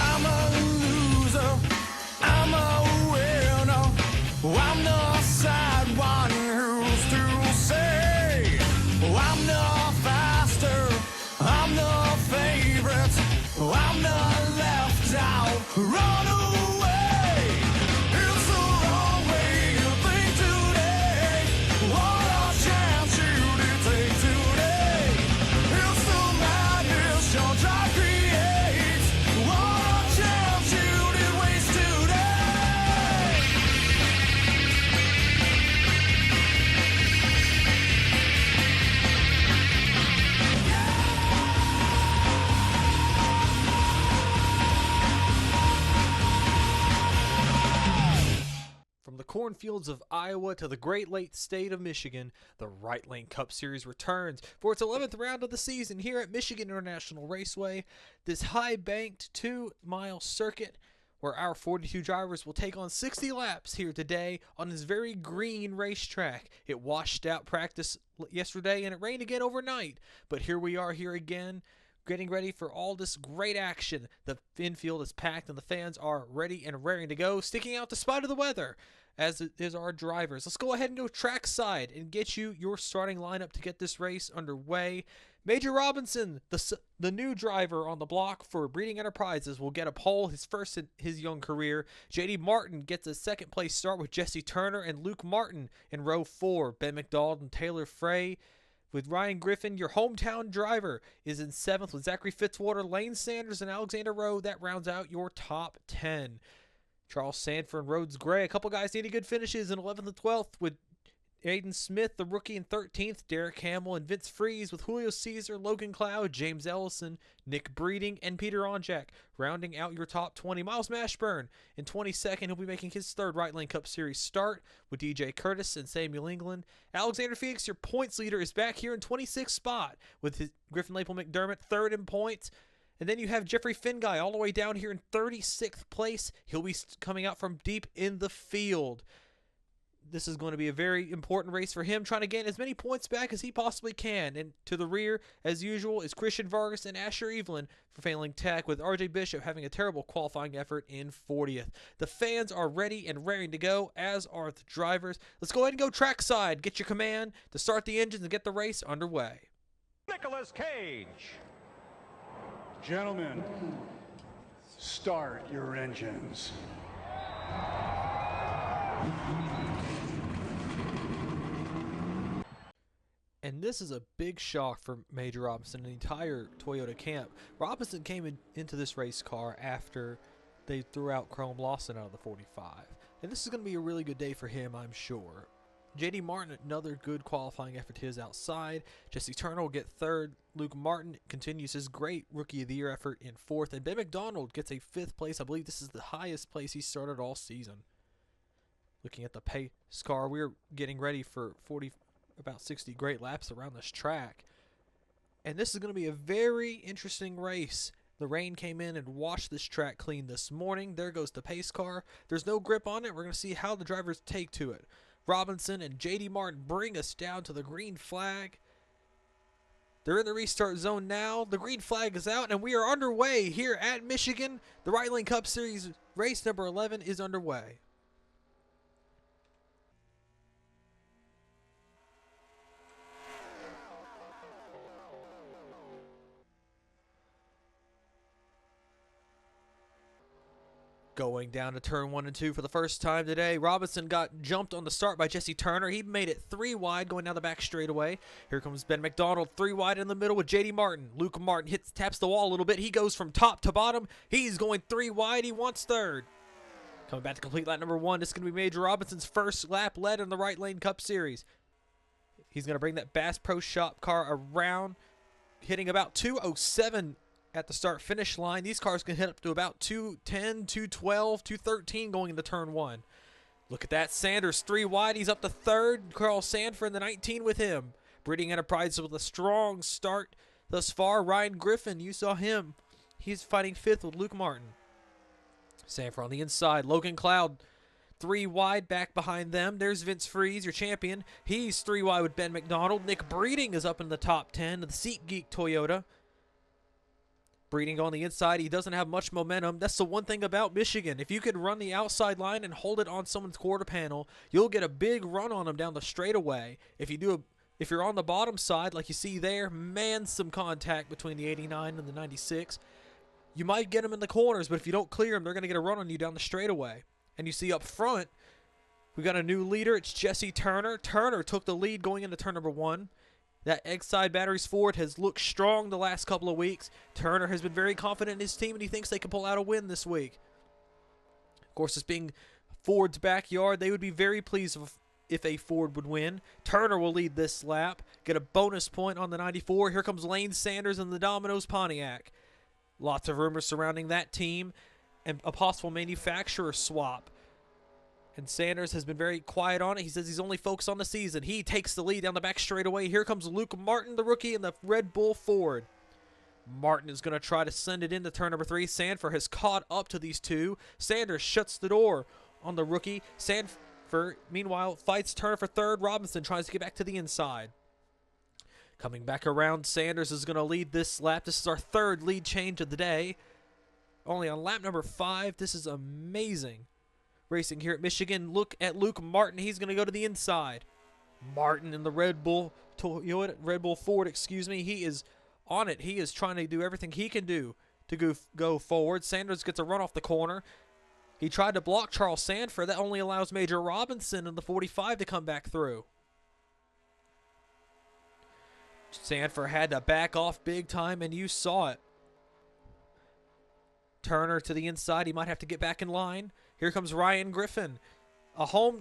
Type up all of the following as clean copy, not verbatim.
I'm a loser, I'm a winner, I'm the sad one who's to say, I'm the faster, I'm the favorite, I'm the left out, run away. It's the wrong way you think today, what a chance you did take today. It's the madness your drive creates, what a chance you did waste today. From the cornfields of Iowa to the Great Lakes state of Michigan, the Right Lane Cup Series returns for its 11th round of the season here at Michigan International Raceway. This high-banked 2-mile circuit where our 42 drivers will take on 60 laps here today on this very green racetrack. It washed out practice yesterday and it rained again overnight, but here we are here again, getting ready for all this great action. The infield is packed and the fans are ready and raring to go, sticking out despite of the weather, as is our drivers. Let's go ahead and go trackside and get you your starting lineup to get this race underway. Major Robinson, the new driver on the block for Breeding Enterprises, will get a pole, his first in his young career. J.D. Martin gets a second place start with Jesse Turner and Luke Martin in row 4. Ben McDonald and Taylor Frey with Ryan Griffin. Your hometown driver is in 7th with Zachary Fitzwater, Lane Sanders, and Alexander Rowe. That rounds out your top 10. Charles Sanford and Rhodes Gray. A couple guys needing good finishes in 11th and 12th with Aiden Smith, the rookie, in 13th. Derek Hamill and Vince Freeze with Julio Caesar, Logan Cloud, James Ellison, Nick Breeding, and Peter Onjak. Rounding out your top 20. Miles Mashburn in 22nd. He'll be making his third Right Lane Cup Series start with DJ Curtis and Samuel England. Alexander Phoenix, your points leader, is back here in 26th spot with his Griffin Lapel McDermott third in points. And then you have Jeffrey Finguy all the way down here in 36th place. He'll be coming out from deep in the field. This is going to be a very important race for him, trying to gain as many points back as he possibly can. And to the rear, as usual, is Christian Vargas and Asher Evelyn for failing tech, with RJ Bishop having a terrible qualifying effort in 40th. The fans are ready and raring to go, as are the drivers. Let's go ahead and go trackside. Get your command to start the engines and get the race underway. Nicolas Cage. Gentlemen, start your engines. And this is a big shock for Major Robinson and the entire Toyota camp. Robinson came into this race car after they threw out Chrome Lawson out of the 45. And this is going to be a really good day for him, I'm sure. J.D. Martin, another good qualifying effort his outside. Jesse Turner will get third. Luke Martin continues his great Rookie of the Year effort in 4th. And Ben McDonald gets a 5th place. I believe this is the highest place he started all season. Looking at the pace car, we're getting ready for about 60 great laps around this track. And this is going to be a very interesting race. The rain came in and washed this track clean this morning. There goes the pace car. There's no grip on it. We're going to see how the drivers take to it. Robinson and J.D. Martin bring us down to the green flag. They're in the restart zone now. The green flag is out, and we are underway here at Michigan. The Right Lane Cup Series race number 11 is underway. Going down to turn 1 and 2 for the first time today. Robinson got jumped on the start by Jesse Turner. He made it 3 wide going down the back straightaway. Here comes Ben McDonald, 3 wide in the middle with J.D. Martin. Luke Martin taps the wall a little bit. He goes from top to bottom. He's going 3 wide. He wants third. Coming back to complete lap number 1. This is going to be Major Robinson's first lap led in the Right Lane Cup Series. He's going to bring that Bass Pro Shop car around, hitting about 2:07 at the start-finish line. These cars can hit up to about 2:10, 2:12, 2:13 going into turn 1. Look at that. Sanders 3 wide. He's up to third. Carl Sanford in the 19 with him. Breeding Enterprises with a strong start thus far. Ryan Griffin, you saw him. He's fighting 5th with Luke Martin. Sanford on the inside. Logan Cloud 3 wide back behind them. There's Vince Freeze, your champion. He's 3 wide with Ben McDonald. Nick Breeding is up in the top 10 of the SeatGeek Toyota. Breeding on the inside. He doesn't have much momentum. That's the one thing about Michigan. If you could run the outside line and hold it on someone's quarter panel, you'll get a big run on them down the straightaway. If you're on the bottom side, like you see there, man, some contact between the 89 and the 96. You might get them in the corners, but if you don't clear them, they're going to get a run on you down the straightaway. And you see up front, we got a new leader. It's Jesse Turner. Turner took the lead going into turn number 1. That Eggside Batteries Ford has looked strong the last couple of weeks. Turner has been very confident in his team, and he thinks they can pull out a win this week. Of course, this being Ford's backyard, they would be very pleased if a Ford would win. Turner will lead this lap, get a bonus point on the 94. Here comes Lane Sanders and the Domino's Pontiac. Lots of rumors surrounding that team and a possible manufacturer swap. And Sanders has been very quiet on it. He says he's only focused on the season. He takes the lead down the back straightaway. Here comes Luke Martin, the rookie, in the Red Bull Ford. Martin is going to try to send it into turn number 3. Sanford has caught up to these two. Sanders shuts the door on the rookie. Sanford, meanwhile, fights Turner for third. Robinson tries to get back to the inside. Coming back around, Sanders is going to lead this lap. This is our 3rd lead change of the day. Only on lap number 5. This is amazing racing here at Michigan. Look at Luke Martin. He's going to go to the inside. Martin in the Red Bull Ford, he is on it. He is trying to do everything he can do to go forward. Sanders gets a run off the corner. He tried to block Charles Sanford. That only allows Major Robinson in the 45 to come back through. Sanford had to back off big time, and you saw it. Turner to the inside. He might have to get back in line. Here comes Ryan Griffin.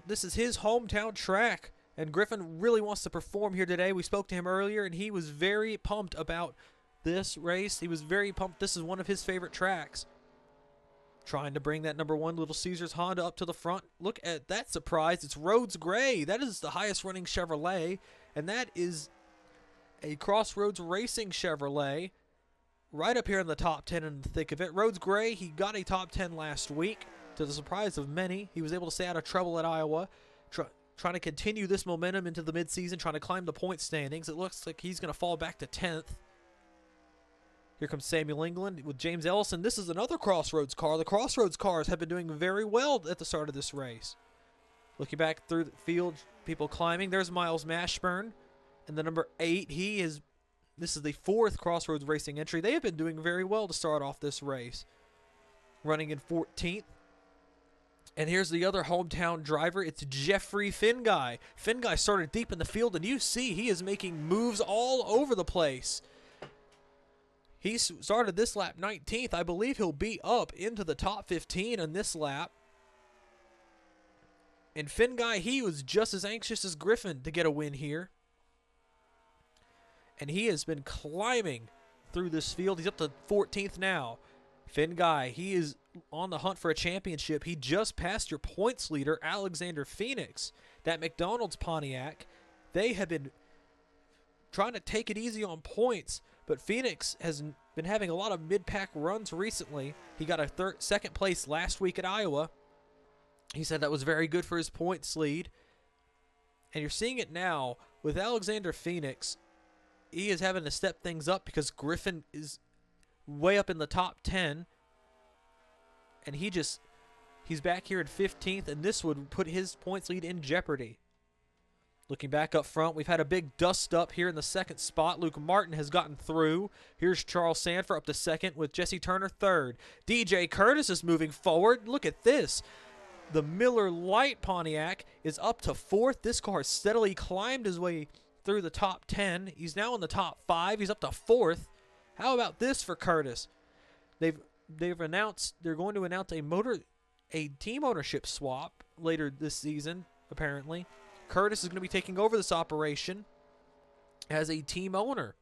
This is his hometown track, and Griffin really wants to perform here today. We spoke to him earlier, and he was very pumped about this race. He was very pumped. This is one of his favorite tracks. Trying to bring that number 1 Little Caesars Honda up to the front. Look at that surprise. It's Rhodes Gray. That is the highest running Chevrolet, and that is a Crossroads Racing Chevrolet. Right up here in the top 10 in the thick of it. Rhodes Gray, he got a top 10 last week. To the surprise of many, he was able to stay out of trouble at Iowa. Trying to continue this momentum into the midseason, trying to climb the point standings. It looks like he's going to fall back to 10th. Here comes Samuel England with James Ellison. This is another Crossroads car. The Crossroads cars have been doing very well at the start of this race. Looking back through the field, people climbing. There's Miles Mashburn. And the number 8, this is the 4th Crossroads Racing entry. They have been doing very well to start off this race. Running in 14th. And here's the other hometown driver. It's Jeffrey Finguy. Finguy started deep in the field, and you see he is making moves all over the place. He started this lap 19th. I believe he'll be up into the top 15 in this lap. And Finguy, he was just as anxious as Griffin to get a win here. And he has been climbing through this field. He's up to 14th now. Finguy, he is on the hunt for a championship. He just passed your points leader, Alexander Phoenix. That McDonald's Pontiac, they have been trying to take it easy on points, but Phoenix has been having a lot of mid-pack runs recently. He got a 2nd place last week at Iowa. He said that was very good for his points lead. And you're seeing it now with Alexander Phoenix. He is having to step things up because Griffin is way up in the top 10. And he's back here at 15th, and this would put his points lead in jeopardy. Looking back up front, we've had a big dust up here in the 2nd spot. Luke Martin has gotten through. Here's Charles Sanford up to 2nd with Jesse Turner 3rd. DJ Curtis is moving forward. Look at this. The Miller Lite Pontiac is up to 4th. This car has steadily climbed his way through the top 10. He's now in the top 5. He's up to 4th. How about this for Curtis? They've announced they're going to announce a team ownership swap later this season, apparently. Curtis is going to be taking over this operation as a team owner.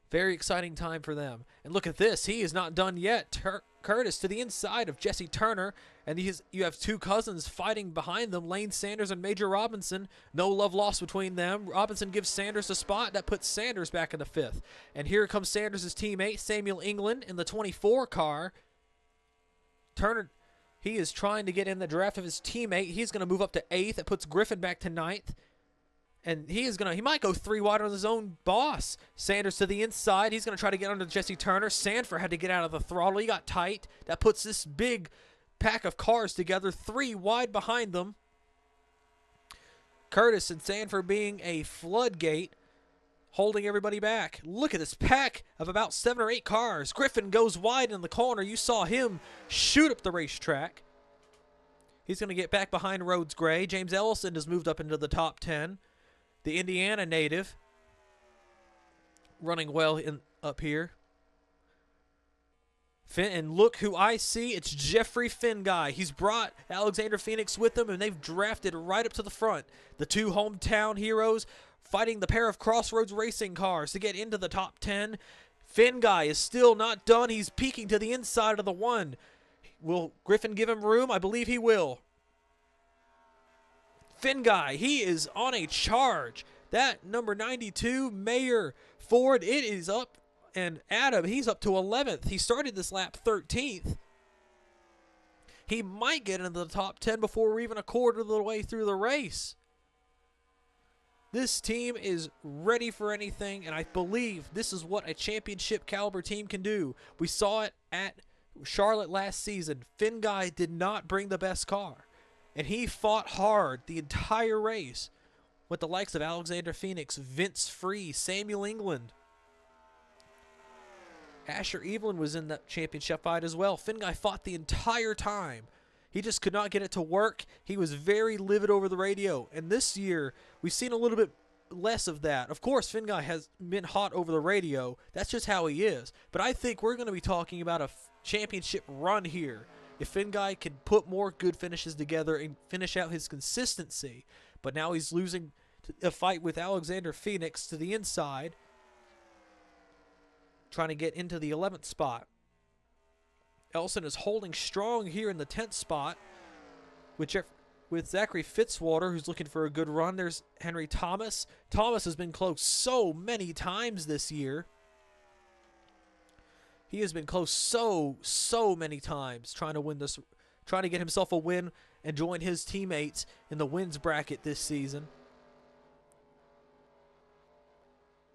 Very exciting time for them. And look at this. He is not done yet. Curtis to the inside of Jesse Turner. And you have 2 cousins fighting behind them, Lane Sanders and Major Robinson. No love lost between them. Robinson gives Sanders a spot. That puts Sanders back in the 5th. And here comes Sanders' teammate, Samuel England, in the 24 car. Turner, He is trying to get in the draft of his teammate. He's going to move up to 8th. It puts Griffin back to 9th. And he might go 3 wide on his own boss. Sanders to the inside. He's going to try to get under Jesse Turner. Sanford had to get out of the throttle. He got tight. That puts this big pack of cars together, 3 wide behind them. Curtis and Sanford being a floodgate, holding everybody back. Look at this pack of about 7 or 8 cars. Griffin goes wide in the corner. You saw him shoot up the racetrack. He's going to get back behind Rhodes Gray. James Ellison has moved up into the top 10. The Indiana native running well up here. And look who I see. It's Jeffrey Finguy. He's brought Alexander Phoenix with him, and they've drafted right up to the front. The 2 hometown heroes fighting the pair of Crossroads racing cars to get into the top 10. Finguy is still not done. He's peeking to the inside of the 1. Will Griffin give him room? I believe he will. Finguy, he is on a charge. That number 92, Mayer Ford, it is up. And Adam, he's up to 11th. He started this lap 13th. He might get into the top 10 before we're even a quarter of the way through the race. This team is ready for anything, and I believe this is what a championship caliber team can do. We saw it at Charlotte last season. Finguy did not bring the best car, and he fought hard the entire race with the likes of Alexander Phoenix, Vince Free, Samuel England. Asher Evelyn was in that championship fight as well. Finguy fought the entire time. He just could not get it to work. He was very livid over the radio. And this year, we've seen a little bit less of that. Of course, Finguy has been hot over the radio. That's just how he is. But I think we're going to be talking about a championship run here. If Finguy can put more good finishes together and finish out his consistency. But now he's losing a fight with Alexander Phoenix to the inside, trying to get into the 11th spot. Elson is holding strong here in the 10th spot with Zachary Fitzwater, who's looking for a good run. There's Henry Thomas. Thomas has been close so many times this year. He has been close so many times trying to get himself a win and join his teammates in the wins bracket this season.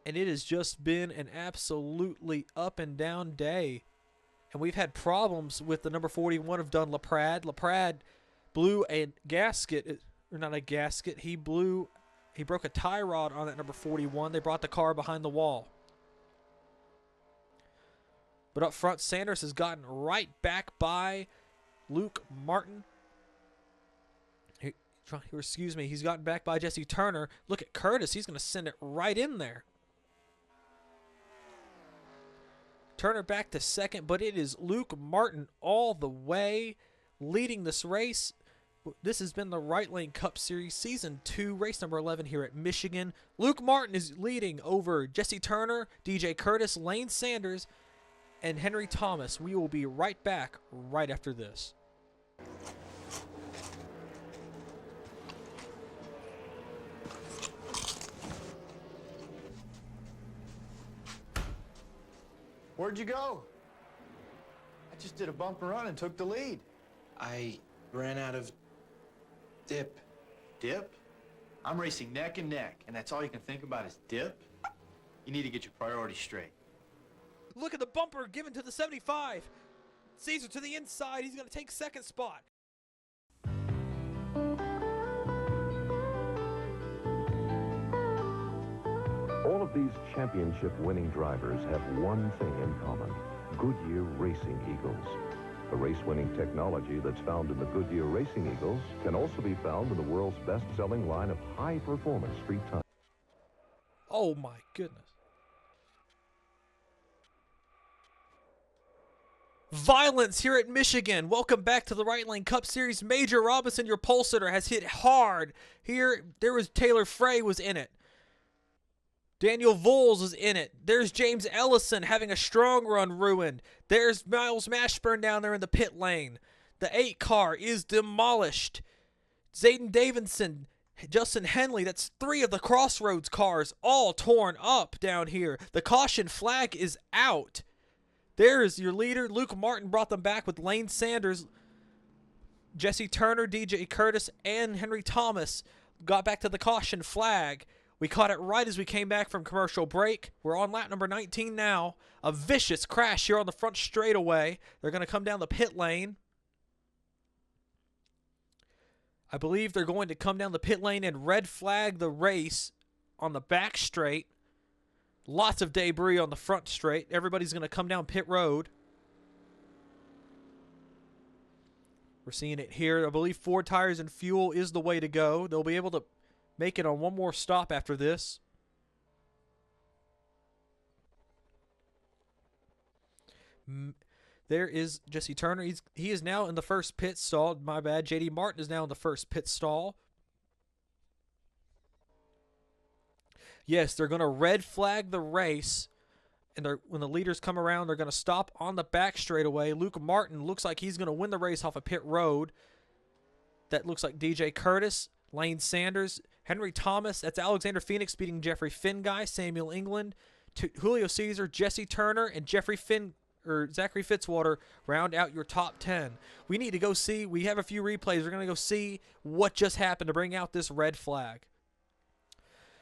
And it has just been an absolutely up and down day. And we've had problems with the number 41 of Dunn LaPrade. LaPrade blew a gasket, or not a gasket, he broke a tie rod on that number 41. They brought the car behind the wall. But up front, Sanders has gotten right back by Luke Martin. He's gotten back by Jesse Turner. Look at Curtis. He's going to send it right in there. Turner back to second, but it is Luke Martin all the way leading this race. This has been the Right Lane Cup Series Season 2, race number 11 here at Michigan. Luke Martin is leading over Jesse Turner, DJ Curtis, Lane Sanders, and Henry Thomas. We will be right back right after this. Where'd you go? I just did a bump and run and took the lead. I ran out of dip. Dip? I'm racing neck and neck, and that's all you can think about is dip? You need to get your priorities straight. Look at the bumper given to the 75. Caesar to the inside. He's going to take second spot. All of these championship-winning drivers have one thing in common: Goodyear Racing Eagles. The race-winning technology that's found in the Goodyear Racing Eagles can also be found in the world's best-selling line of high-performance street tires. Oh my goodness. Violence here at Michigan. Welcome back to the Right Lane Cup Series. Major Robinson, your pole sitter, has hit hard. Here, Taylor Frey was in it. Daniel Voles is in it. There's James Ellison having a strong run ruined. There's Miles Mashburn down there in the pit lane. The 8 car is demolished. Zayden Davidson, Justin Henley, that's 3 of the Crossroads cars all torn up down here. The caution flag is out. There's your leader. Luke Martin brought them back with Lane Sanders Jesse Turner, DJ Curtis, and Henry Thomas got back to the caution flag. We caught it right as we came back from commercial break. We're on lap number 19 now. A vicious crash here on the front straightaway. They're going to come down the pit lane. I believe they're going to come down the pit lane and red flag the race on the back straight. Lots of debris on the front straight. Everybody's going to come down pit road. We're seeing it here. I believe 4 tires and fuel is the way to go. They'll be able to make it on one more stop after this. There is Jesse Turner. He is now in the first pit stall. My bad. JD Martin is now in the first pit stall. Yes, they're going to red flag the race. And when the leaders come around, they're going to stop on the back straightaway. Luke Martin looks like he's going to win the race off of pit road. That looks like DJ Curtis, Lane Sanders, Henry Thomas. That's Alexander Phoenix beating Jeffrey Finguy, Samuel England, Julio Caesar, Jesse Turner, and Zachary Fitzwater round out your top 10. We need to go see. We have a few replays. We're going to go see what just happened to bring out this red flag.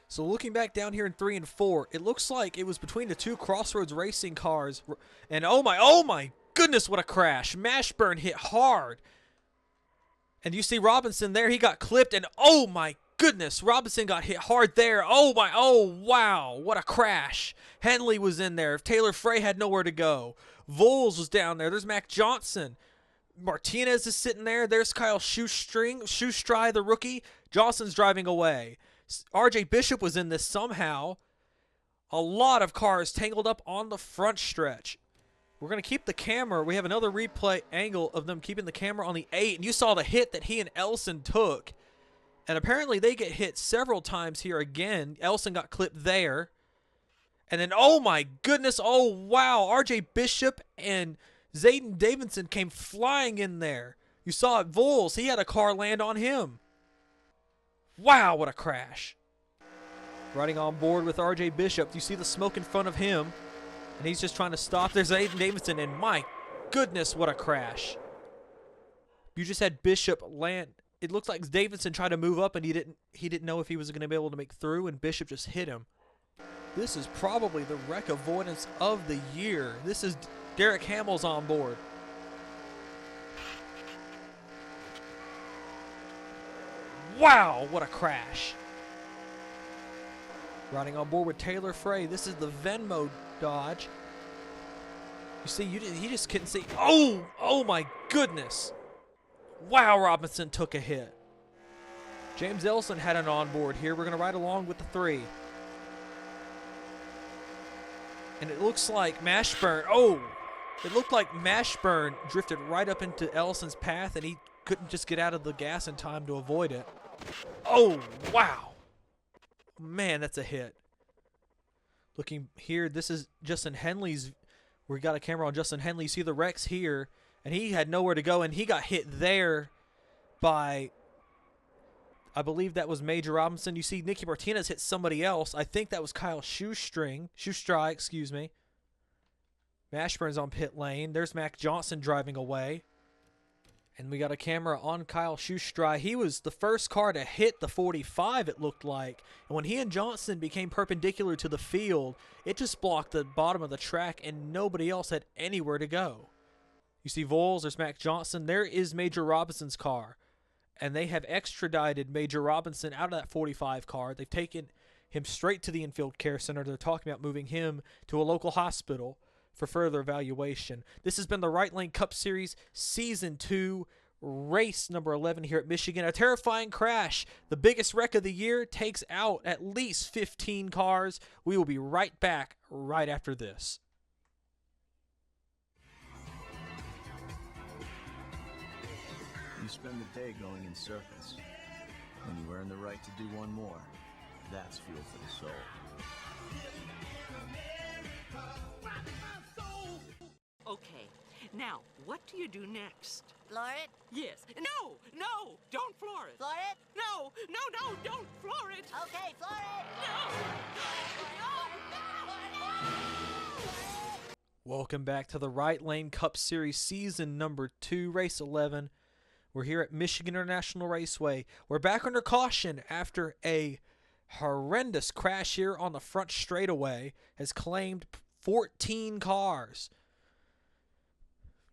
So looking back down here in 3 and 4, it looks like it was between the 2 Crossroads Racing cars. And oh my goodness, what a crash. Mashburn hit hard. And you see Robinson there, he got clipped. And oh my goodness, Robinson got hit hard there. Oh wow, what a crash. Henley was in there. Taylor Frey had nowhere to go. Voles was down there. There's Mac Johnson. Martinez is sitting there. There's Kyle Shoestry, the rookie. Johnson's driving away. RJ Bishop was in this somehow. A lot of cars tangled up on the front stretch. We're going to keep the camera. We have another replay angle of them keeping the camera on the 8. And you saw the hit that he and Elson took. And apparently they get hit several times here again. Elson got clipped there. And then, oh my goodness, oh wow. RJ Bishop and Zayden Davidson came flying in there. You saw it, Voles. He had a car land on him. Wow, what a crash. Riding on board with RJ Bishop. You see the smoke in front of him. And he's just trying to stop. There's Aiden Davidson. And my goodness, what a crash. You just had Bishop land. It looks like Davidson tried to move up and he didn't know if he was going to be able to make through. And Bishop just hit him. This is probably the wreck avoidance of the year. This is Derek Hamill's on board. Wow, what a crash. Riding on board with Taylor Frey. This is the Venmo Dodge. You see, he just couldn't see. Oh my goodness. Wow, Robinson took a hit. James Elson had an onboard here. We're going to ride along with the 3. And it looks like Mashburn. It looked like Mashburn drifted right up into Elson's path, and he couldn't just get out of the gas in time to avoid it. Oh, wow. Man, that's a hit. Looking here, this is Justin Henley's. We got a camera on Justin Henley. You see the wrecks here, and he had nowhere to go, and he got hit there by, I believe that was Major Robinson. You see Nicky Martinez hit somebody else. I think that was Kyle Shoestry, excuse me. Mashburn's on pit lane. There's Mac Johnson driving away. And we got a camera on Kyle Shoestry. He was the first car to hit the 45, it looked like. And when he and Johnson became perpendicular to the field, it just blocked the bottom of the track, and nobody else had anywhere to go. You see Voles, there's Mac Johnson. There is Major Robinson's car. And they have extradited Major Robinson out of that 45 car. They've taken him straight to the infield care center. They're talking about moving him to a local hospital for further evaluation. This has been the Right Lane Cup Series Season 2, race number 11 here at Michigan. A terrifying crash. The biggest wreck of the year takes out at least 15 cars. We will be right back right after this. You spend the day going in circles. When you earn the right to do one more, that's fuel for the soul. Okay, now, what do you do next? Floor it? Yes. No! Don't floor it! Floor it? No! Don't floor it! Okay, floor it! Welcome back to the Right Lane Cup Series Season number 2, race 11. We're here at Michigan International Raceway. We're back under caution after a horrendous crash here on the front straightaway has claimed 14 cars.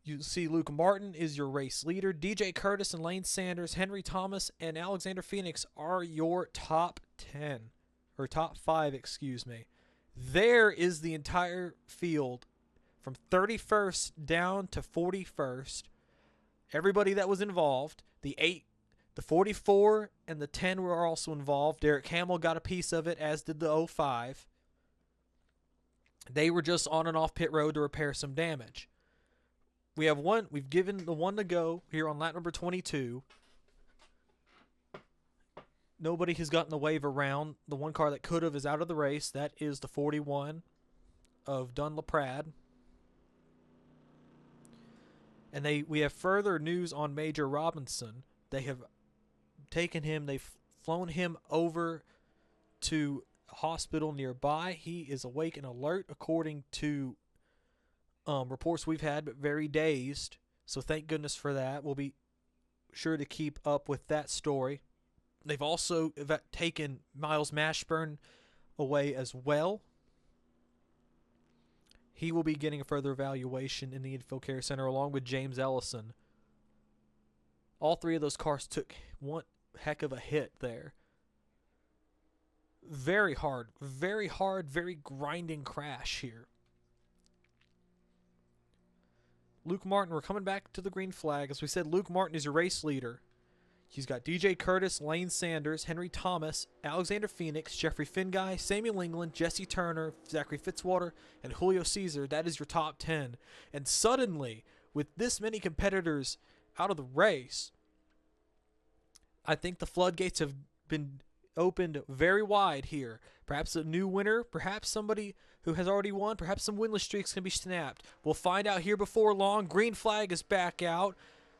You see Luke Martin is your race leader. DJ Curtis and Lane Sanders, Henry Thomas, and Alexander Phoenix are your top 10. Or top 5, excuse me. There is the entire field from 31st down to 41st. Everybody that was involved, the 8, the 44, and the 10 were also involved. Derek Hamill got a piece of it, as did the 05. They were just on and off pit road to repair some damage. We've given the one to go here on lap number 22. Nobody has gotten the wave around. The one car that could have is out of the race. That is the 41 of Dunlaprad. And we have further news on Major Robinson. They have taken him, they've flown him over to a hospital nearby. He is awake and alert according to reports we've had, but very dazed. So thank goodness for that. We'll be sure to keep up with that story. They've also taken Miles Mashburn away as well. He will be getting a further evaluation in the Infield Care Center along with James Ellison. All three of those cars took one heck of a hit there. Very hard, very grinding crash here. Luke Martin, we're coming back to the green flag. As we said, Luke Martin is your race leader. He's got DJ Curtis, Lane Sanders, Henry Thomas, Alexander Phoenix, Jeffrey Finguy, Samuel England, Jesse Turner, Zachary Fitzwater, and Julio Caesar. That is your top 10. And suddenly, with this many competitors out of the race, I think the floodgates have been opened very wide here. Perhaps a new winner, perhaps somebody who has already won, perhaps some winless streaks can be snapped. We'll find out here before long. Green flag is back out.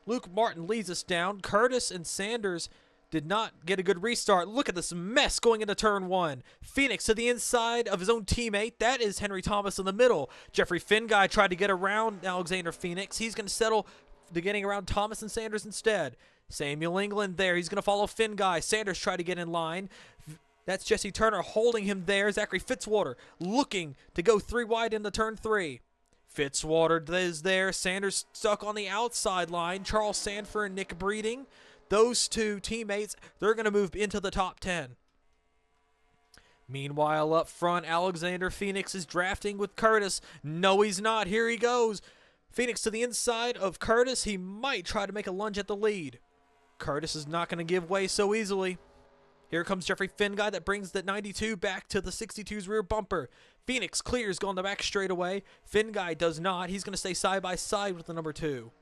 Luke Martin leads us down. Curtis and Sanders did not get a good restart. Look at this mess going into turn 1. Phoenix to the inside of his own teammate. That is Henry Thomas in the middle. Jeffrey Finguy tried to get around Alexander Phoenix. He's going to settle to getting around Thomas and Sanders instead. Samuel England there. He's going to follow Finguy. Sanders tried to get in line. That's Jesse Turner holding him there. Zachary Fitzwater looking to go 3 wide into turn 3. Fitzwater is there. Sanders stuck on the outside line. Charles Sanford and Nick Breeding. Those two teammates, they're going to move into the top 10. Meanwhile, up front, Alexander Phoenix is drafting with Curtis. No, he's not. Here he goes. Phoenix to the inside of Curtis. He might try to make a lunge at the lead. Curtis is not going to give way so easily. Here comes Jeffrey Finguy that brings the 92 back to the 62's rear bumper. Phoenix clears going the back straightaway. Finguy does not. He's going to stay side by side with the number 2.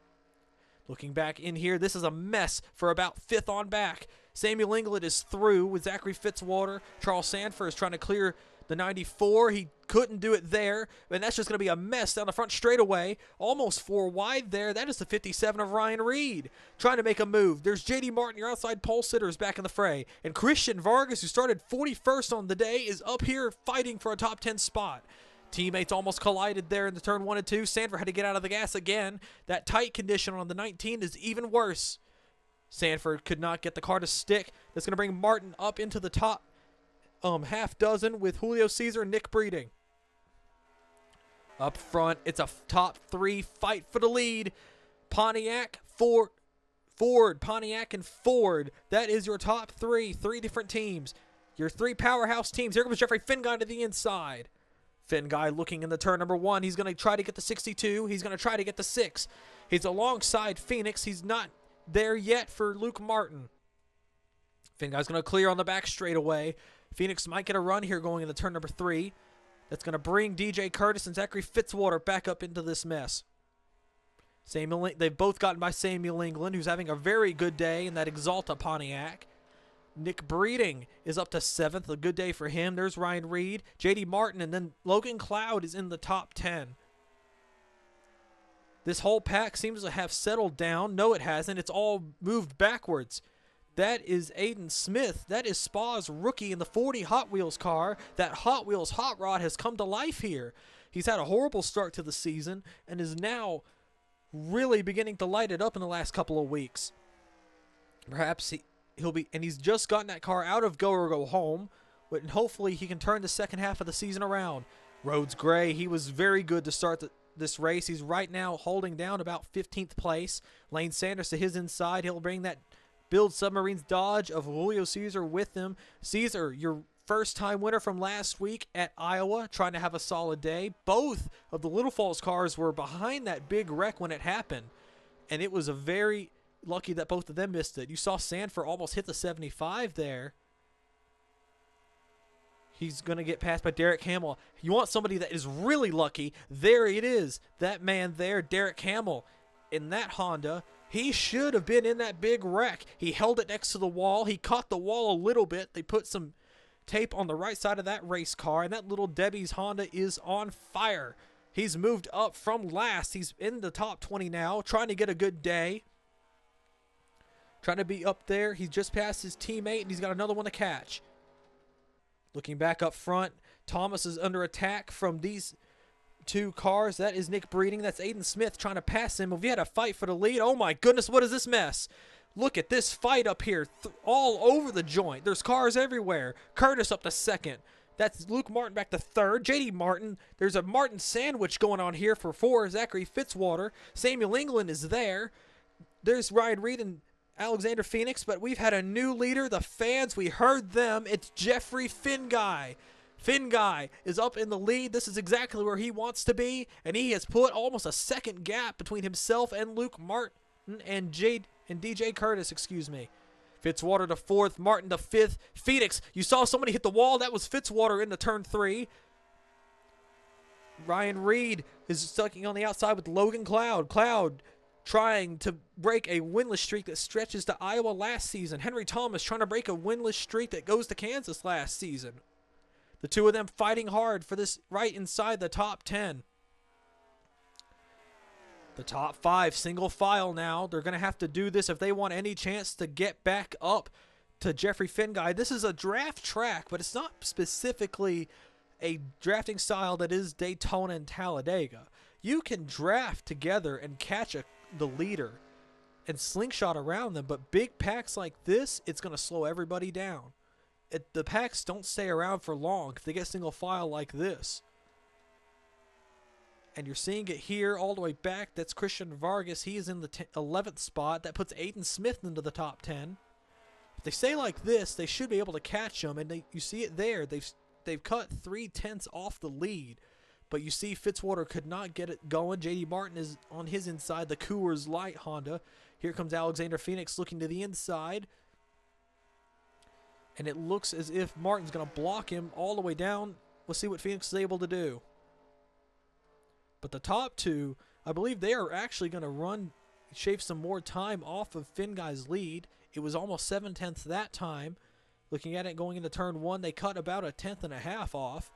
Looking back in here, this is a mess for about 5th on back. Samuel England is through with Zachary Fitzwater. Charles Sanford is trying to clear the 94. He couldn't do it there, and that's just going to be a mess down the front straightaway. Almost 4 wide there. That is the 57 of Ryan Reed trying to make a move. There's J.D. Martin, your outside pole sitter, is back in the fray. And Christian Vargas, who started 41st on the day, is up here fighting for a top 10 spot. Teammates almost collided there in the turn 1 and 2. Sanford had to get out of the gas again. That tight condition on the 19 is even worse. Sanford could not get the car to stick. That's going to bring Martin up into the top half dozen with Julio Caesar and Nick Breeding. Up front, it's a top 3 fight for the lead. Pontiac, Ford, Pontiac, and Ford. That is your top 3 different teams. Your 3 powerhouse teams. Here comes Jeffrey Finguy to the inside. Finguy looking in the turn number 1. He's going to try to get the 62. He's going to try to get the 6. He's alongside Phoenix. He's not there yet for Luke Martin. Finguy's going to clear on the back straightaway. Phoenix might get a run here going into turn number 3. That's going to bring DJ Curtis and Zachary Fitzwater back up into this mess. They've both gotten by Samuel England, who's having a very good day in that Exalta Pontiac. Nick Breeding is up to 7th. A good day for him. There's Ryan Reed, J.D. Martin, and then Logan Cloud is in the top 10. This whole pack seems to have settled down. No, it hasn't. It's all moved backwards. That is Aiden Smith. That is Spa's rookie in the 40 Hot Wheels car. That Hot Wheels hot rod has come to life here. He's had a horrible start to the season and is now really beginning to light it up in the last couple of weeks. Perhaps he'll be, and he's just gotten that car out of go or go home, but hopefully he can turn the second half of the season around. Rhodes Gray, he was very good to start this race. He's right now holding down about 15th place. Lane Sanders to his inside. He'll bring that Build Submarines Dodge of Julio Caesar with him. Caesar, your first-time winner from last week at Iowa, trying to have a solid day. Both of the Little Falls cars were behind that big wreck when it happened, and it was a very lucky that both of them missed it. You saw Sanford almost hit the 75 there. He's going to get passed by Derek Hamill. You want somebody that is really lucky. There it is. That man there, Derek Hamill, in that Honda. He should have been in that big wreck. He held it next to the wall. He caught the wall a little bit. They put some tape on the right side of that race car, and that little Debbie's Honda is on fire. He's moved up from last. He's in the top 20 now, trying to get a good day. Trying to be up there. He just passed his teammate, and he's got another one to catch. Looking back up front, Thomas is under attack from these two cars. That is Nick Breeding. That's Aiden Smith trying to pass him. If we had a fight for the lead, oh my goodness, what is this mess? Look at this fight up here, all over the joint. There's cars everywhere. Curtis up to second. That's Luke Martin back to third. JD Martin. There's a Martin sandwich going on here for four. Zachary Fitzwater. Samuel England is there. There's Ryan Reed and Alexander Phoenix, but we've had a new leader. The fans, we heard them. It's Jeffrey Finguy. Finguy is up in the lead. This is exactly where he wants to be, and he has put almost a second gap between himself and Luke Martin and DJ Curtis, excuse me. Fitzwater to fourth, Martin to fifth. Phoenix, you saw somebody hit the wall. That was Fitzwater into turn 3. Ryan Reed is sucking on the outside with Logan Cloud. Cloud trying to break a winless streak that stretches to Iowa last season. Henry Thomas trying to break a winless streak that goes to Kansas last season. The two of them fighting hard for this right inside the top 10. The top 5, single file now. They're going to have to do this if they want any chance to get back up to Jeffrey Finguy. This is a draft track, but it's not specifically a drafting style that is Daytona and Talladega. You can draft together and catch the leader and slingshot around them, but big packs like this, it's going to slow everybody down. The packs don't stay around for long if they get single file like this. And you're seeing it here all the way back. That's Christian Vargas. He is in the 11th spot. That puts Aiden Smith into the top 10. If they stay like this, they should be able to catch them. And you see it there. They've cut 3/10 off the lead. But you see Fitzwater could not get it going. JD Martin is on his inside, the Coors Light Honda. Here comes Alexander Phoenix looking to the inside. And it looks as if Martin's going to block him all the way down. We'll see what Phoenix is able to do. But the top two, I believe they are actually going to shave some more time off of Finguy's lead. It was almost 7/10 that time. Looking at it going into turn 1, they cut about a 1/10.5 off.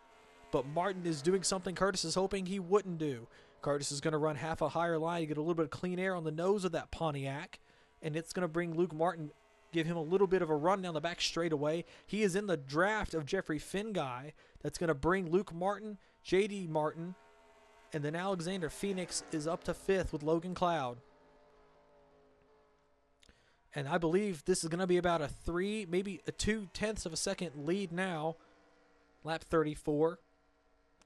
But Martin is doing something Curtis is hoping he wouldn't do. Curtis is going to run half a higher line to get a little bit of clean air on the nose of that Pontiac. And it's going to bring Luke Martin, give him a little bit of a run down the back straightaway. He is in the draft of Jeffrey Finguy. That's going to bring Luke Martin, JD Martin, and then Alexander Phoenix is up to 5th with Logan Cloud. And I believe this is going to be about a 3, maybe a 2/10 of a second lead now. Lap 34.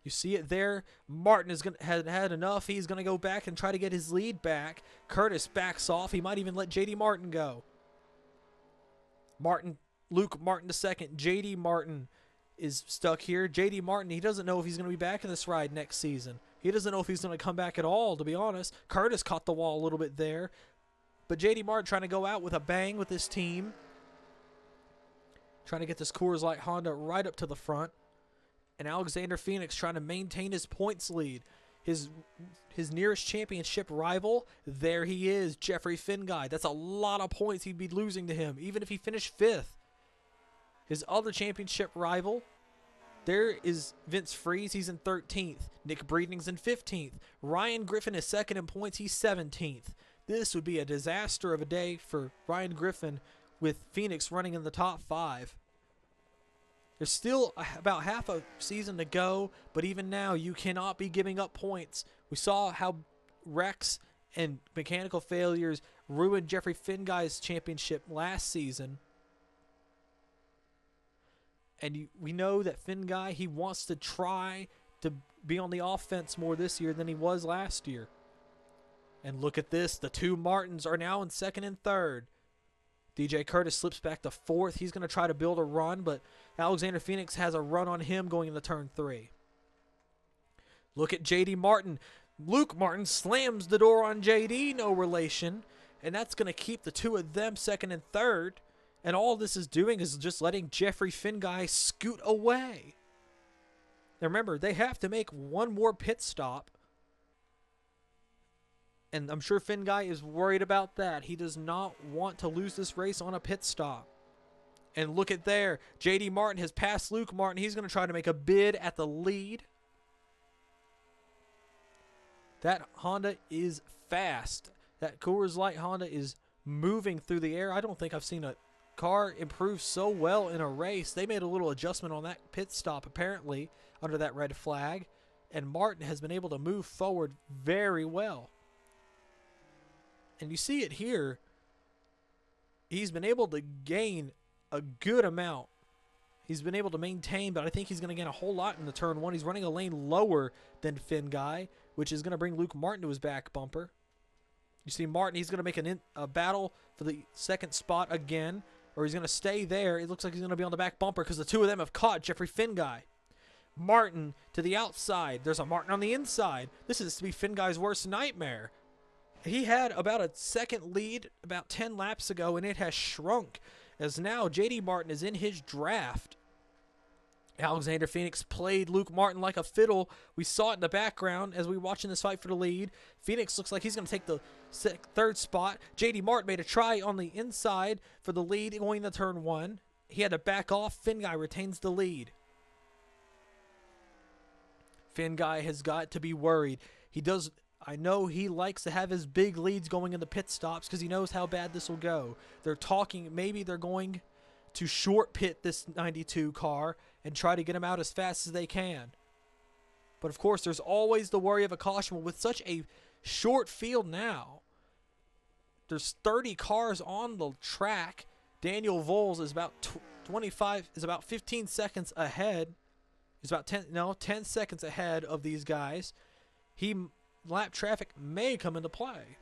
You see it there. Martin has had enough. He's going to go back and try to get his lead back. Curtis backs off. He might even let JD Martin go. Luke Martin to second. JD Martin is stuck here. JD Martin, he doesn't know if he's going to be back in this ride next season. He doesn't know if he's going to come back at all, to be honest. Curtis caught the wall a little bit there. But JD Martin trying to go out with a bang with his team. Trying to get this Coors Light Honda right up to the front. And Alexander Phoenix trying to maintain his points lead. His nearest championship rival, there he is, Jeffrey Finguy. That's a lot of points he'd be losing to him, even if he finished 5th. His other championship rival, there is Vince Freeze. He's in 13th. Nick Breeding's in 15th. Ryan Griffin is second in points. He's 17th. This would be a disaster of a day for Ryan Griffin with Phoenix running in the top 5. There's still about half a season to go, but even now you cannot be giving up points. We saw how Rex and mechanical failures ruined Jeffrey Finguy's championship last season. And we know that Finguy, he wants to try to be on the offense more this year than he was last year. And look at this. The two Martins are now in second and third. DJ Curtis slips back to fourth. He's going to try to build a run, but Alexander Phoenix has a run on him going into turn 3. Look at JD Martin. Luke Martin slams the door on JD, no relation. And that's going to keep the two of them second and third. And all this is doing is just letting Jeffrey Finguy scoot away. Now remember, they have to make one more pit stop. And I'm sure Finguy is worried about that. He does not want to lose this race on a pit stop. And look at there. JD Martin has passed Luke Martin. He's going to try to make a bid at the lead. That Honda is fast. That Coors Light Honda is moving through the air. I don't think I've seen a car improve so well in a race. They made a little adjustment on that pit stop apparently under that red flag, and Martin has been able to move forward very well. And you see it here. He's been able to gain a good amount. He's been able to maintain, but I think he's going to gain a whole lot in the turn 1. He's running a lane lower than Finguy, which is going to bring Luke Martin to his back bumper. You see Martin, he's going to make a battle for the second spot again, or he's going to stay there. It looks like he's going to be on the back bumper because the two of them have caught Jeffrey Finguy. Martin to the outside. There's a Martin on the inside. This is to be Finguy's worst nightmare. He had about a second lead about 10 laps ago, and it has shrunk as now JD Martin is in his draft. Alexander Phoenix played Luke Martin like a fiddle. We saw it in the background as we were watching this fight for the lead. Phoenix looks like he's going to take the third spot. JD Martin made a try on the inside for the lead going into turn 1. He had to back off. Finguy retains the lead. Finguy has got to be worried. I know he likes to have his big leads going in the pit stops because he knows how bad this will go. They're talking, maybe they're going to short pit this 92 car and try to get him out as fast as they can. But of course, there's always the worry of a caution. With such a short field now, there's 30 cars on the track. Daniel Voles is about 15 seconds ahead. He's about 10 seconds ahead of these guys. Lap traffic may come into play.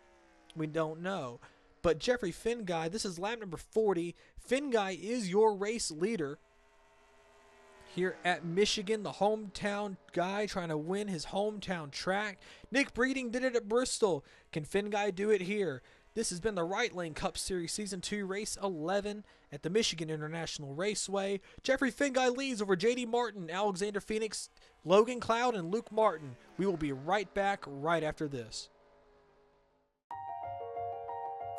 We don't know. But Jeffrey Finguy, this is lap number 40. Finguy is your race leader here at Michigan, the hometown guy trying to win his hometown track. Nick Breeding did it at Bristol. Can Finguy do it here? This has been the Right Lane Cup Series Season 2, Race 11 at the Michigan International Raceway. Jeffrey Finguy leads over JD Martin, Alexander Phoenix, Logan Cloud, and Luke Martin. We will be right back right after this.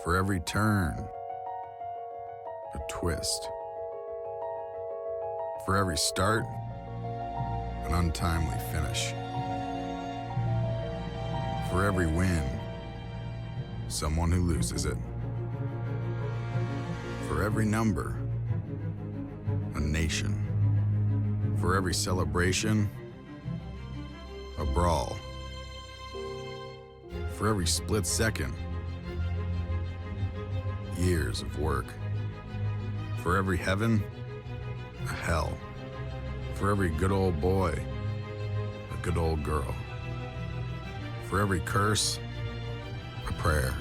For every turn, a twist. For every start, an untimely finish. For every win, someone who loses it. For every number, a nation. For every celebration, a brawl. For every split second, years of work. For every heaven, a hell. For every good old boy, a good old girl. For every curse, a prayer.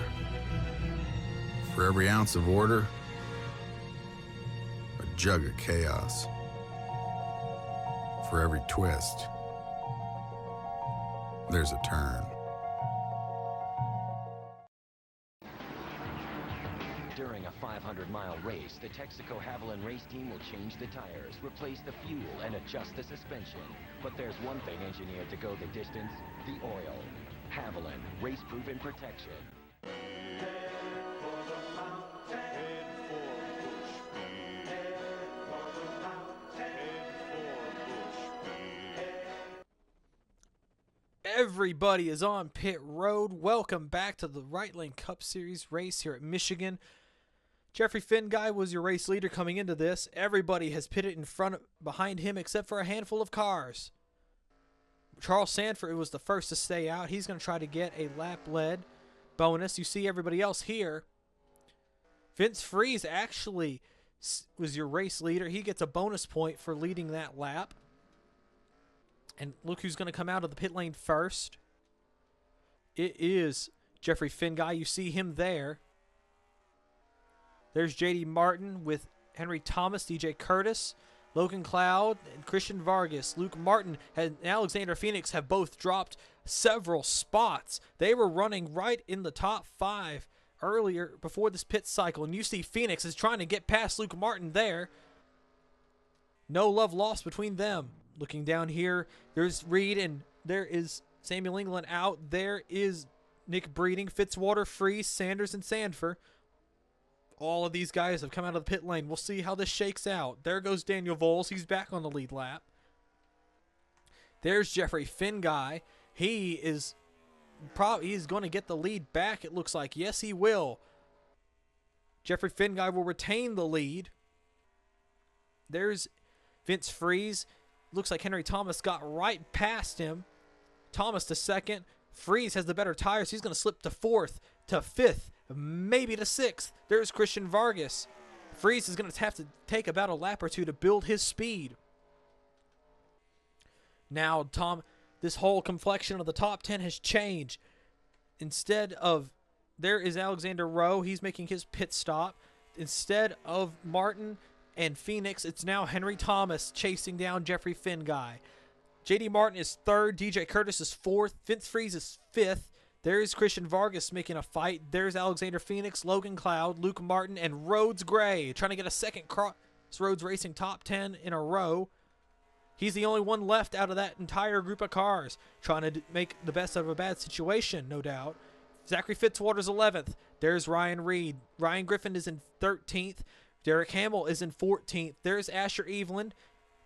For every ounce of order, a jug of chaos. For every twist, there's a turn. During a 500-mile race, the Texaco Haviland race team will change the tires, replace the fuel, and adjust the suspension. But there's one thing engineered to go the distance: the oil. Haviland, race-proven protection. Everybody is on pit road. Welcome back to the Right Lane Cup Series race here at Michigan. Jeffrey Finguy was your race leader coming into this. Everybody has pitted behind him except for a handful of cars. Charles Sanford was the first to stay out. He's going to try to get a lap lead bonus. You see everybody else here. Vince Freeze actually was your race leader. He gets a bonus point for leading that lap. And look who's going to come out of the pit lane first. It is Jeffrey Finguy. You see him there. There's J.D. Martin with Henry Thomas, DJ Curtis, Logan Cloud, and Christian Vargas. Luke Martin and Alexander Phoenix have both dropped several spots. They were running right in the top 5 earlier before this pit cycle. And you see Phoenix is trying to get past Luke Martin there. No love lost between them. Looking down here, there's Reed and there is Samuel England out. There is Nick Breeding, Fitzwater, Freeze, Sanders, and Sandfer. All of these guys have come out of the pit lane. We'll see how this shakes out. There goes Daniel Voles. He's back on the lead lap. There's Jeffrey Finguy. He's going to get the lead back, it looks like. Yes, he will. Jeffrey Finguy will retain the lead. There's Vince Freeze. Looks like Henry Thomas got right past him. Thomas to second. Freeze has the better tires. He's going to slip to 4th, to 5th, maybe to 6th. There's Christian Vargas. Freeze is going to have to take about a lap or two to build his speed. Now, this whole complexion of the top 10 has changed. Instead of, there is Alexander Rowe. He's making his pit stop. Instead of Martin and Phoenix, it's now Henry Thomas chasing down Jeffrey Finguy. J.D. Martin is 3rd. DJ Curtis is 4th. Vince Freeze is 5th. There's Christian Vargas making a fight. There's Alexander Phoenix, Logan Cloud, Luke Martin, and Rhodes Gray trying to get a second Crossroads Racing top 10 in a row. He's the only one left out of that entire group of cars, trying to make the best of a bad situation, no doubt. Zachary Fitzwater's 11th. There's Ryan Reed. Ryan Griffin is in 13th. Derek Hamill is in 14th. There's Asher Evelyn,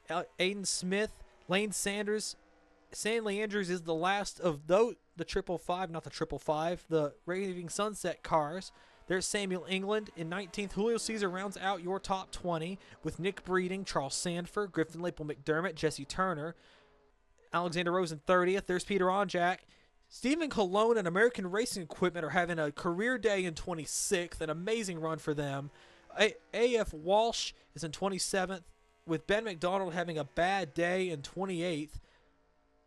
Aiden Smith, Lane Sanders. Stanley Andrews is the last of the triple five, not the triple five, the Raving Sunset cars. There's Samuel England in 19th. Julio Cesar rounds out your top 20 with Nick Breeding, Charles Sandford, Griffin Lapel McDermott, Jesse Turner, Alexander Rose in 30th. There's Peter Onjak. Stephen Colon and American Racing Equipment are having a career day in 26th, an amazing run for them. A.F. Walsh is in 27th, with Ben McDonald having a bad day in 28th.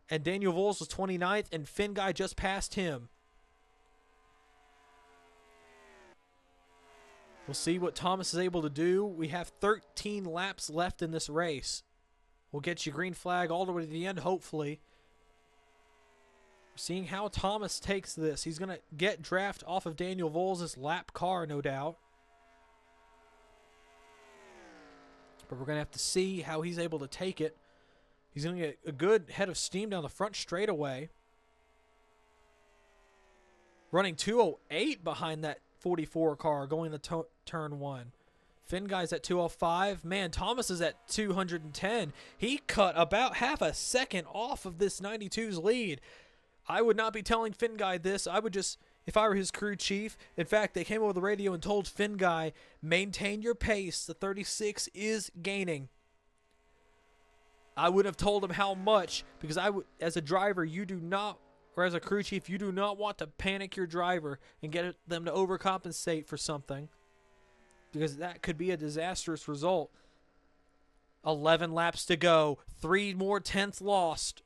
And Daniel Voles was 29th, and Finguy just passed him. We'll see what Thomas is able to do. We have 13 laps left in this race. We'll get you green flag all the way to the end, hopefully. Seeing how Thomas takes this. He's going to get draft off of Daniel Voles' lap car, no doubt. But we're going to have to see how he's able to take it. He's going to get a good head of steam down the front straightaway. Running 208 behind that 44 car going to turn 1. Finguy's at 205. Man, Thomas is at 210. He cut about half a second off of this 92's lead. I would not be telling Finguy this. I would just, if I were his crew chief, in fact, they came over the radio and told Finguy, maintain your pace. The 36 is gaining. I would have told him how much, because as a driver, you do not, or as a crew chief, you do not want to panic your driver and get them to overcompensate for something, because that could be a disastrous result. 11 laps to go. 3 more tenths lost.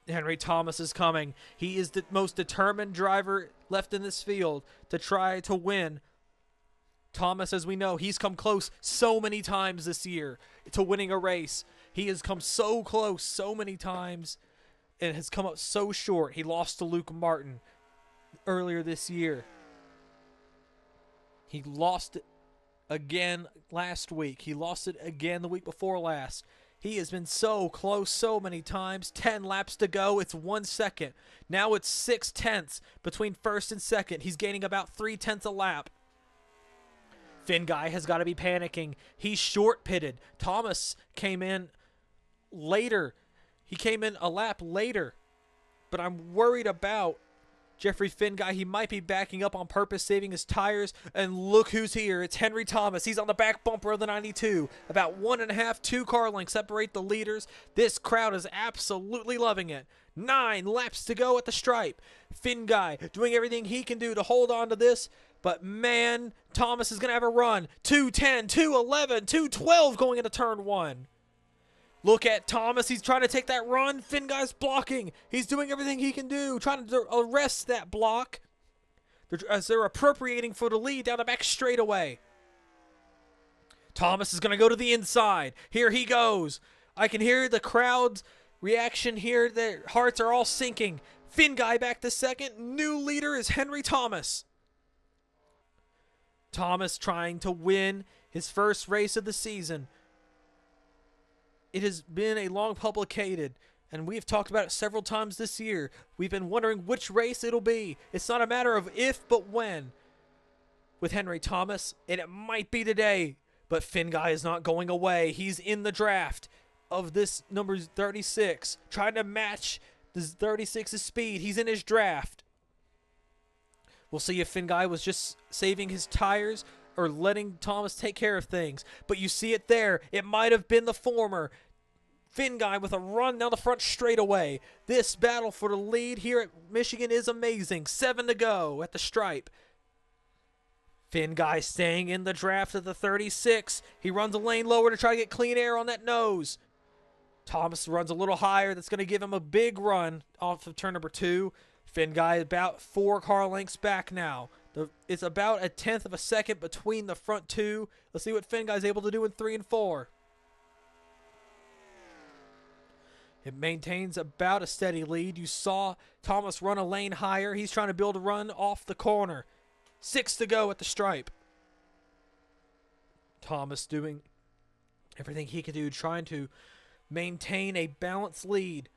Henry Thomas is coming. He is the most determined driver left in this field to try to win. Thomas, as we know, he's come close so many times this year to winning a race. He has come so close so many times and has come up so short. He lost to Luke Martin earlier this year. He lost it again last week. He lost it again the week before last. He has been so close so many times. 10 laps to go. It's 1 second. Now it's 6 tenths between first and second. He's gaining about 3 tenths a lap. Finguy has got to be panicking. He's short pitted. Thomas came in later. He came in a lap later. But I'm worried about Jeffrey Finn guy, he might be backing up on purpose, saving his tires. And look who's here. It's Henry Thomas. He's on the back bumper of the 92. About 1.5, 2 car lengths separate the leaders. This crowd is absolutely loving it. 9 laps to go at the stripe. Finn guy doing everything he can do to hold on to this. But man, Thomas is going to have a run. 2:10, 2:11, 2:12 going into turn 1. Look at Thomas. He's trying to take that run. Finn guy's blocking. He's doing everything he can do, trying to arrest that block as they're appropriating for the lead down the back straightaway. Thomas is going to go to the inside. Here he goes. I can hear the crowd's reaction here. Their hearts are all sinking. Finn guy back to second. New leader is Henry Thomas. Thomas trying to win his first race of the season. It has been a long publicated, and we've talked about it several times this year. We've been wondering which race it'll be. It's not a matter of if, but when. With Henry Thomas, and it might be today, but Finn guy is not going away. He's in the draft of this number 36, trying to match the 36's speed. He's in his draft. We'll see if Finn guy was just saving his tires or letting Thomas take care of things. But you see it there. It might have been the former. Finn guy with a run down the front straightaway. This battle for the lead here at Michigan is amazing. 7 to go at the stripe. Finn guy staying in the draft of the 36. He runs a lane lower to try to get clean air on that nose. Thomas runs a little higher. That's going to give him a big run off of turn number 2. Finn guy about 4 car lengths back now. It's about 1/10 of a second between the front 2. Let's see what Finn guy's able to do in 3 and 4. It maintains about a steady lead. You saw Thomas run a lane higher. He's trying to build a run off the corner. 6 to go at the stripe. Thomas doing everything he can do, trying to maintain a balanced lead.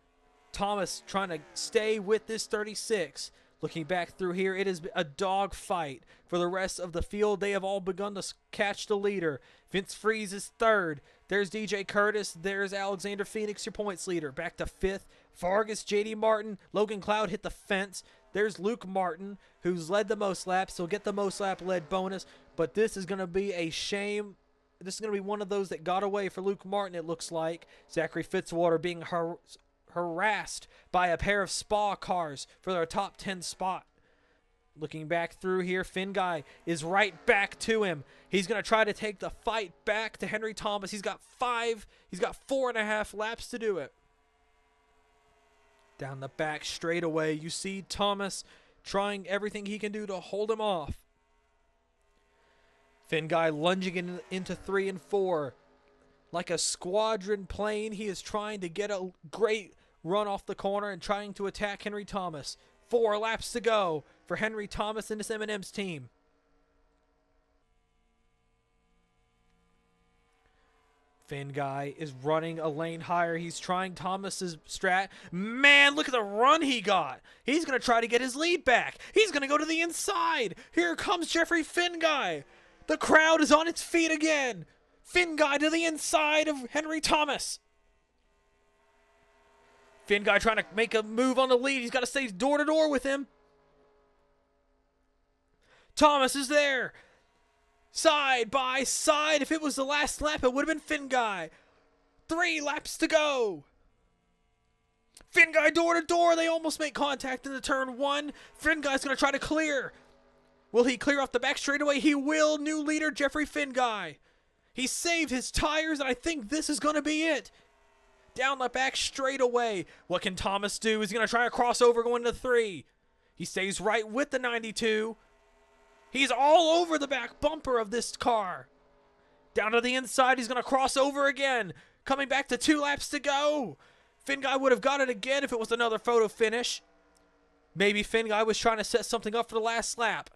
Thomas trying to stay with this 36. Looking back through here, it is a dog fight for the rest of the field. They have all begun to catch the leader. Vince Freeze is 3rd. There's DJ Curtis. There's Alexander Phoenix, your points leader. Back to 5th. Vargas, JD Martin. Logan Cloud hit the fence. There's Luke Martin, who's led the most laps. He'll get the most lap led bonus. But this is going to be a shame. This is going to be one of those that got away for Luke Martin, it looks like. Zachary Fitzwater being harassed by a pair of Spa cars for their top 10 spot. Looking back through here, Finn guy is right back to him. He's going to try to take the fight back to Henry Thomas. He's got 4.5 laps to do it. Down the back straightaway, you see Thomas trying everything he can do to hold him off. Finn guy lunging into 3 and 4. Like a squadron plane, he is trying to get a great run off the corner and trying to attack Henry Thomas. 4 laps to go for Henry Thomas and this M&M's team. Finn guy is running a lane higher. He's trying Thomas's strat. Man, look at the run he got. He's going to try to get his lead back. He's going to go to the inside. Here comes Jeffrey Finn guy. The crowd is on its feet again. Finn guy to the inside of Henry Thomas. Finn guy trying to make a move on the lead. He's got to stay door to door with him. Thomas is there. Side by side. If it was the last lap, it would have been Finn guy. 3 laps to go. Finn guy door to door. They almost make contact in the turn 1. Finn guy's going to try to clear. Will he clear off the back straightaway? He will. New leader, Jeffrey Finn guy. He saved his tires, and I think this is going to be it. Down the back straightaway. What can Thomas do? He's going to try a crossover going to 3. He stays right with the 92. He's all over the back bumper of this car. Down to the inside. He's going to cross over again. Coming back to 2 laps to go. Finn guy would have got it again if it was another photo finish. Maybe Finn guy was trying to set something up for the last lap.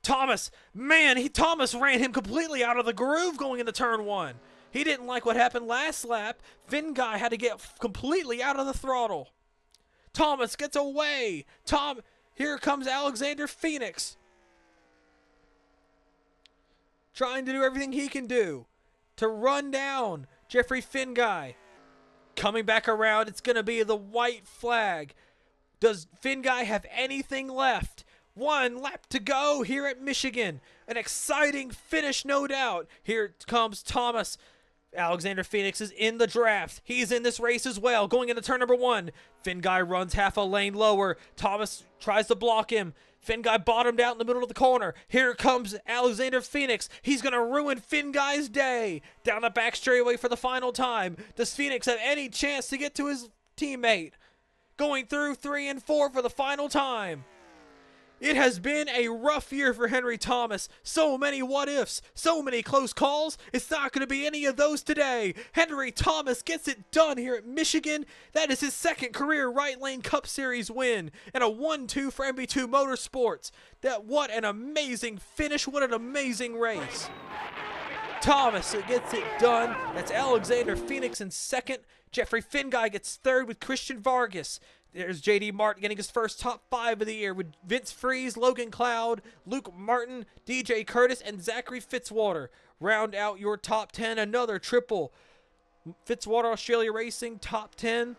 Thomas, man, Thomas ran him completely out of the groove going into turn 1. He didn't like what happened last lap. Finn guy had to get completely out of the throttle. Thomas gets away. Here comes Alexander Phoenix. Trying to do everything he can do to run down Jeffrey Finn guy. Coming back around, it's going to be the white flag. Does Finn Guy have anything left? 1 lap to go here at Michigan. An exciting finish, no doubt. Here comes Thomas. Alexander Phoenix is in the draft. He's in this race as well, going into turn number 1. Finn Guy runs half a lane lower. Thomas tries to block him. Finn Guy bottomed out in the middle of the corner. Here comes Alexander Phoenix. He's going to ruin Finn Guy's day. Down the back straightaway for the final time. Does Phoenix have any chance to get to his teammate? Going through 3 and 4 for the final time. It has been a rough year for Henry Thomas. So many what-ifs, so many close calls. It's not going to be any of those today. Henry Thomas gets it done here at Michigan. That is his second career Right Lane Cup Series win and a 1-2 for MB2 Motorsports. What an amazing finish. What an amazing race. Thomas gets it done. That's Alexander Phoenix in second. Jeffrey Finn Guy gets third with Christian Vargas. There's J.D. Martin getting his first top 5 of the year with Vince Freeze, Logan Cloud, Luke Martin, DJ Curtis, and Zachary Fitzwater. Round out your top 10, another triple. Fitzwater Australia Racing, top 10.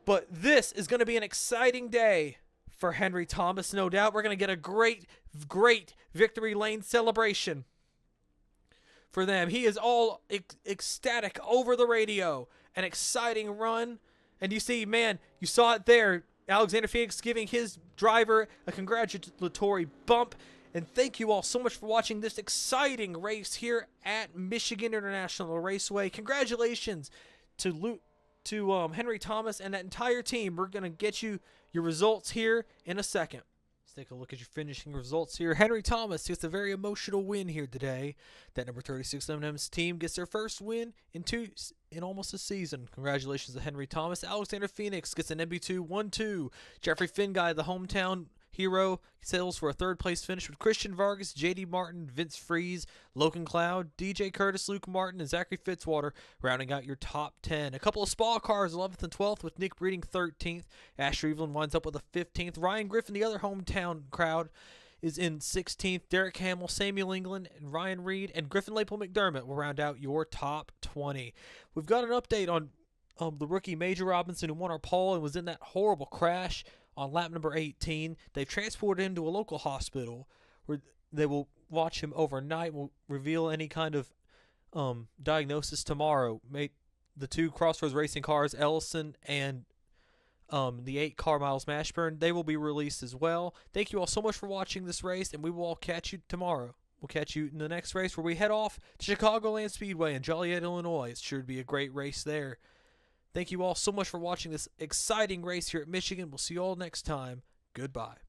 But this is going to be an exciting day for Henry Thomas, no doubt. We're going to get a great, great victory lane celebration for them. He is all ecstatic over the radio. An exciting run. And you see, man, you saw it there. Alexander Phoenix giving his driver a congratulatory bump. And thank you all so much for watching this exciting race here at Michigan International Raceway. Congratulations to Henry Thomas and that entire team. We're going to get you your results here in a second. Let's take a look at your finishing results here. Henry Thomas gets a very emotional win here today. That number 36 M&M's team gets their first win in almost a season. Congratulations to Henry Thomas. Alexander Phoenix gets an MB2 1-2. Jeffrey Finn Guy, the hometown hero, settles for a third place finish with Christian Vargas, J.D. Martin, Vince Freeze, Logan Cloud, DJ Curtis, Luke Martin, and Zachary Fitzwater rounding out your top 10. A couple of spa cars, 11th and 12th, with Nick Breeding 13th. Asher Evelyn winds up with a 15th. Ryan Griffin, the other hometown crowd, is in 16th. Derek Hamill, Samuel England, and Ryan Reed, and Griffin Lapel McDermott will round out your top 20. We've got an update on the rookie Major Robinson, who won our pole and was in that horrible crash on lap number 18. They've transported him to a local hospital where they will watch him overnight. Will reveal any kind of diagnosis tomorrow. The 2 Crossroads Racing cars, Ellison and the 8 car Miles Mashburn, they will be released as well. Thank you all so much for watching this race, and we will all catch you tomorrow. We'll catch you in the next race where we head off to Chicagoland Speedway in Joliet, Illinois. It's sure to be a great race there. Thank you all so much for watching this exciting race here at Michigan. We'll see you all next time. Goodbye.